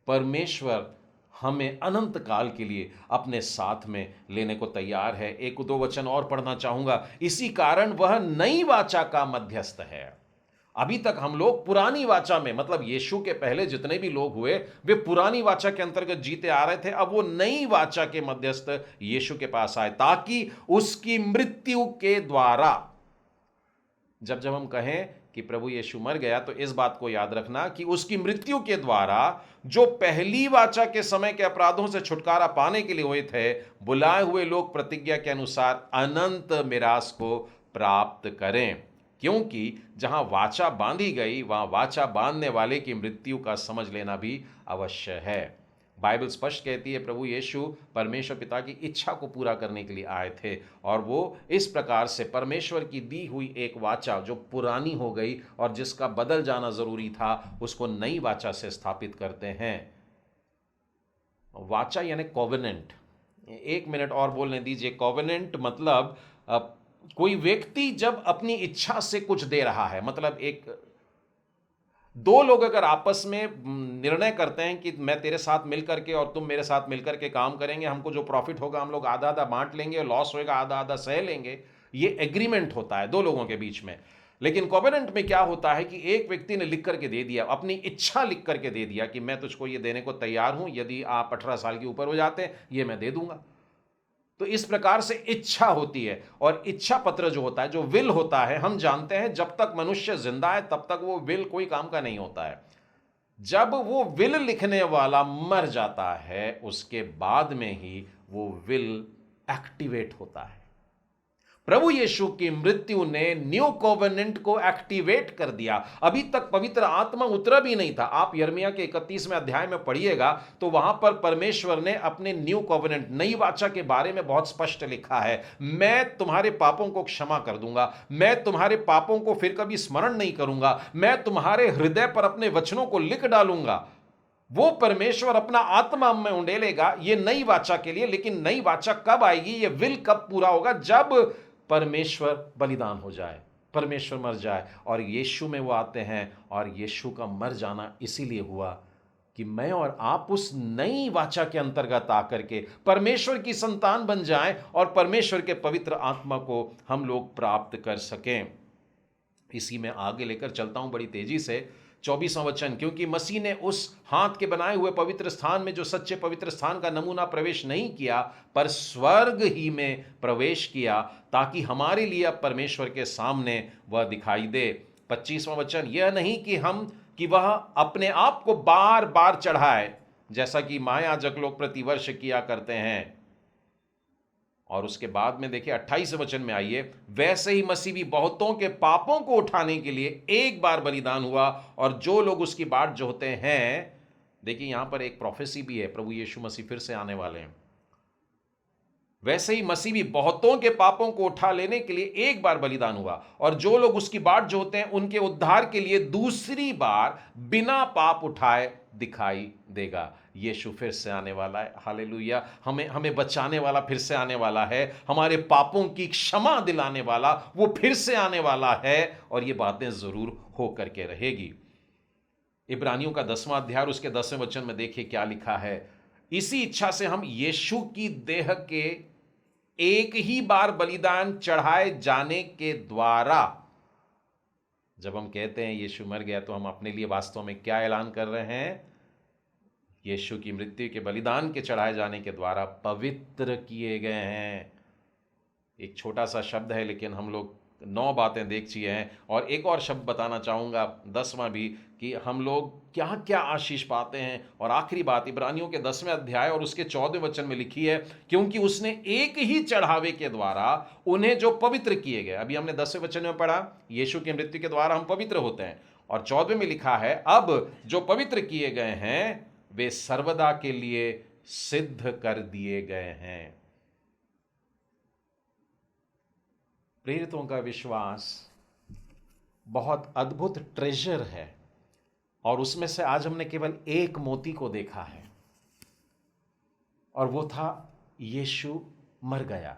[SPEAKER 1] परमेश्वर हमें अनंत काल के लिए अपने साथ में लेने को तैयार है। 1-2 वचन और पढ़ना चाहूंगा। इसी कारण वह नई वाचा का मध्यस्थ है। अभी तक हम लोग पुरानी वाचा में, मतलब यीशु के पहले जितने भी लोग हुए वे पुरानी वाचा के अंतर्गत जीते आ रहे थे। अब वो नई वाचा के मध्यस्थ यीशु के पास आए ताकि उसकी मृत्यु के द्वारा, जब जब हम कहें कि प्रभु यीशु मर गया तो इस बात को याद रखना कि उसकी मृत्यु के द्वारा जो पहली वाचा के समय के अपराधों से छुटकारा पाने के लिए हुए थे, बुलाए हुए लोग प्रतिज्ञा के अनुसार अनंत मिरास को प्राप्त करें। क्योंकि जहां वाचा बांधी गई वहां वाचा बांधने वाले की मृत्यु का समझ लेना भी अवश्य है। बाइबल स्पष्ट कहती है प्रभु यीशु परमेश्वर पिता की इच्छा को पूरा करने के लिए आए थे, और वो इस प्रकार से परमेश्वर की दी हुई एक वाचा जो पुरानी हो गई और जिसका बदल जाना जरूरी था, उसको नई वाचा से स्थापित करते हैं। वाचा यानी कॉवेनेंट। 1 मिनट और बोलने दीजिए। कॉवेनेंट मतलब कोई व्यक्ति जब अपनी इच्छा से कुछ दे रहा है, मतलब दो लोग अगर आपस में निर्णय करते हैं कि मैं तेरे साथ मिलकर के और तुम मेरे साथ मिलकर के काम करेंगे, हमको जो प्रॉफिट होगा हम लोग आधा आधा बांट लेंगे, लॉस होगा आधा आधा सह लेंगे, ये एग्रीमेंट होता है दो लोगों के बीच में। लेकिन कॉवेनेंट में क्या होता है कि एक व्यक्ति ने लिख करके दे दिया, अपनी इच्छा लिख करके दे दिया कि मैं तुझको ये देने को तैयार हूं, यदि आप 18 साल के ऊपर हो जाते हैं ये मैं दे दूंगा। तो इस प्रकार से इच्छा होती है, और इच्छा पत्र जो होता है, जो विल होता है, हम जानते हैं जब तक मनुष्य जिंदा है तब तक वो विल कोई काम का नहीं होता है। जब वो विल लिखने वाला मर जाता है उसके बाद में ही वो विल एक्टिवेट होता है। प्रभु यीशु की मृत्यु ने न्यू कोवेनेंट को एक्टिवेट कर दिया। अभी तक पवित्र आत्मा उतरा भी नहीं था। आप यिर्मयाह के 31वें अध्याय में पढ़िएगा तो वहां पर परमेश्वर ने अपने न्यू कोवेनेंट, नई वाचा के बारे में बहुत स्पष्ट लिखा है। मैं तुम्हारे पापों को क्षमा कर दूंगा, मैं तुम्हारे पापों को फिर कभी स्मरण नहीं करूंगा, मैं तुम्हारे हृदय पर अपने वचनों को लिख डालूंगा। वो परमेश्वर अपना आत्मा में उंडेलेगा ये नई वाचा के लिए। लेकिन नई वाचा कब आएगी, ये विल कब पूरा होगा? जब परमेश्वर बलिदान हो जाए, परमेश्वर मर जाए और यीशु में वो आते हैं। और यीशु का मर जाना इसीलिए हुआ कि मैं और आप उस नई वाचा के अंतर्गत आकर के परमेश्वर की संतान बन जाएं और परमेश्वर के पवित्र आत्मा को हम लोग प्राप्त कर सकें। इसी में आगे लेकर चलता हूं बड़ी तेजी से। 24वां वचन, क्योंकि मसीह ने उस हाथ के बनाए हुए पवित्र स्थान में जो सच्चे पवित्र स्थान का नमूना प्रवेश नहीं किया पर स्वर्ग ही में प्रवेश किया, ताकि हमारे लिए अब परमेश्वर के सामने वह दिखाई दे। 25वां वचन, यह नहीं कि वह अपने आप को बार बार चढ़ाए जैसा कि महायाजक लोग प्रतिवर्ष किया करते हैं। और उसके बाद में देखिए 28 वचन में आइए, वैसे ही मसीह भी बहुतों के पापों को उठाने के लिए एक बार बलिदान हुआ, और जो लोग उसकी बाट जोहते हैं, देखिए यहां पर एक प्रोफेसी भी है, प्रभु यीशु मसीह फिर से आने वाले हैं। वैसे ही मसीह भी बहुतों के पापों को उठा लेने के लिए एक बार बलिदान हुआ, और जो लोग उसकी बाट जोहते हैं उनके उद्धार के लिए दूसरी बार बिना पाप उठाए दिखाई देगा। यीशु फिर से आने वाला है। हालेलुया। हमें बचाने वाला फिर से आने वाला है, हमारे पापों की क्षमा दिलाने वाला वो फिर से आने वाला है, और ये बातें जरूर हो करके रहेगी। इब्रानियों का 10वां अध्याय उसके 10वें वचन में देखिए क्या लिखा है। इसी इच्छा से हम यीशु की देह के एक ही बार बलिदान चढ़ाए जाने के द्वारा, जब हम कहते हैं यीशु मर गया तो हम अपने लिए वास्तव में क्या ऐलान कर रहे हैं? यीशु की मृत्यु के बलिदान के चढ़ाए जाने के द्वारा पवित्र किए गए हैं। एक छोटा सा शब्द है लेकिन हम लोग 9 बातें देख चुके हैं, और एक और शब्द बताना चाहूँगा 10वां भी, कि हम लोग क्या क्या आशीष पाते हैं। और आखिरी बात इब्रानियों के 10वें अध्याय और उसके 14वें वचन में लिखी है, क्योंकि उसने एक ही चढ़ावे के द्वारा उन्हें जो पवित्र किए गए। अभी हमने 10वें वचन में पढ़ा यीशु की मृत्यु के द्वारा हम पवित्र होते हैं, और 14वें में लिखा है अब जो पवित्र किए गए हैं वे सर्वदा के लिए सिद्ध कर दिए गए हैं। प्रेरितों का विश्वास बहुत अद्भुत ट्रेजर है, और उसमें से आज हमने केवल एक मोती को देखा है, और वो था यीशु मर गया।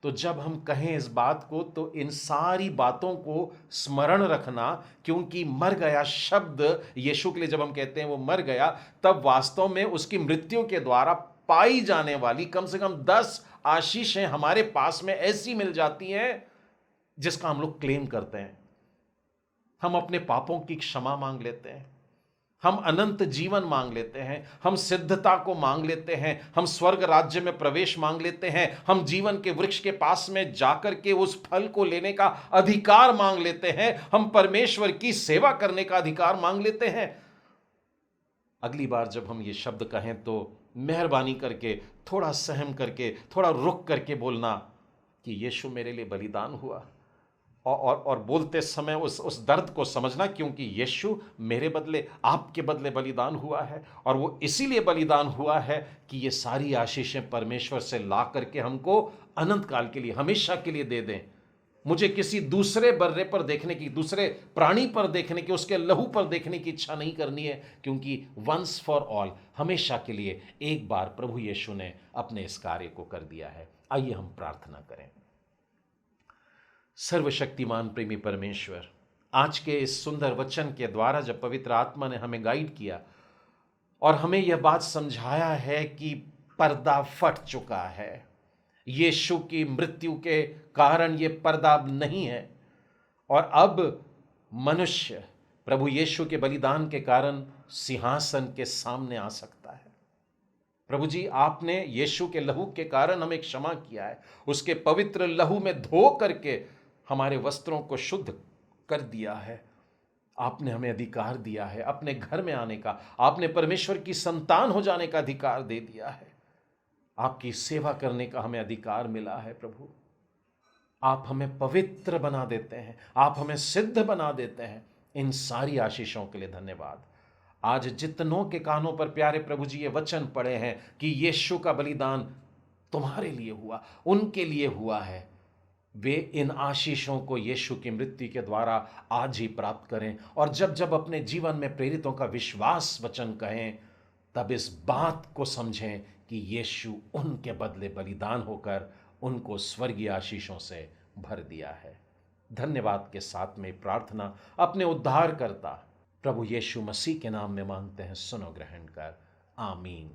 [SPEAKER 1] तो जब हम कहें इस बात को तो इन सारी बातों को स्मरण रखना, क्योंकि मर गया शब्द यीशु के लिए जब हम कहते हैं वो मर गया, तब वास्तव में उसकी मृत्यु के द्वारा पाई जाने वाली कम से कम 10 आशीषें हमारे पास में ऐसी मिल जाती हैं जिसका हम लोग क्लेम करते हैं। हम अपने पापों की क्षमा मांग लेते हैं, हम अनंत जीवन मांग लेते हैं, हम सिद्धता को मांग लेते हैं, हम स्वर्ग राज्य में प्रवेश मांग लेते हैं, हम जीवन के वृक्ष के पास में जाकर के उस फल को लेने का अधिकार मांग लेते हैं, हम परमेश्वर की सेवा करने का अधिकार मांग लेते हैं। अगली बार जब हम ये शब्द कहें तो मेहरबानी करके थोड़ा सहम करके, थोड़ा रुक करके बोलना कि यीशु मेरे लिए बलिदान हुआ, और बोलते समय उस दर्द को समझना, क्योंकि यीशु मेरे बदले, आपके बदले बलिदान हुआ है, और वो इसीलिए बलिदान हुआ है कि ये सारी आशीषें परमेश्वर से ला करके हमको अनंत काल के लिए, हमेशा के लिए दे दें। मुझे किसी दूसरे बर्रे पर देखने की, दूसरे प्राणी पर देखने की, उसके लहू पर देखने की इच्छा नहीं करनी है, क्योंकि वंस फॉर ऑल, हमेशा के लिए एक बार प्रभु यीशु ने अपने इस कार्य को कर दिया है। आइए हम प्रार्थना करें। सर्वशक्तिमान प्रेमी परमेश्वर, आज के इस सुंदर वचन के द्वारा जब पवित्र आत्मा ने हमें गाइड किया और हमें यह बात समझाया है कि पर्दा फट चुका है, यीशु की मृत्यु के कारण यह पर्दा अब नहीं है, और अब मनुष्य प्रभु यीशु के बलिदान के कारण सिंहासन के सामने आ सकता है। प्रभु जी, आपने यीशु के लहू के कारण हमें क्षमा किया है, उसके पवित्र लहू में धो करके हमारे वस्त्रों को शुद्ध कर दिया है। आपने हमें अधिकार दिया है अपने घर में आने का, आपने परमेश्वर की संतान हो जाने का अधिकार दे दिया है, आपकी सेवा करने का हमें अधिकार मिला है। प्रभु, आप हमें पवित्र बना देते हैं, आप हमें सिद्ध बना देते हैं। इन सारी आशीषों के लिए धन्यवाद। आज जितनों के कानों पर प्यारे प्रभु जी ये वचन पड़े हैं कि यीशु का बलिदान तुम्हारे लिए हुआ, उनके लिए हुआ है, वे इन आशीषों को यीशु की मृत्यु के द्वारा आज ही प्राप्त करें, और जब जब अपने जीवन में प्रेरितों का विश्वास वचन कहें, तब इस बात को समझें कि यीशु उनके बदले बलिदान होकर उनको स्वर्गीय आशीषों से भर दिया है। धन्यवाद के साथ में प्रार्थना अपने उद्धारकर्ता प्रभु यीशु मसीह के नाम में मांगते हैं, सुनो ग्रहण कर, आमीन।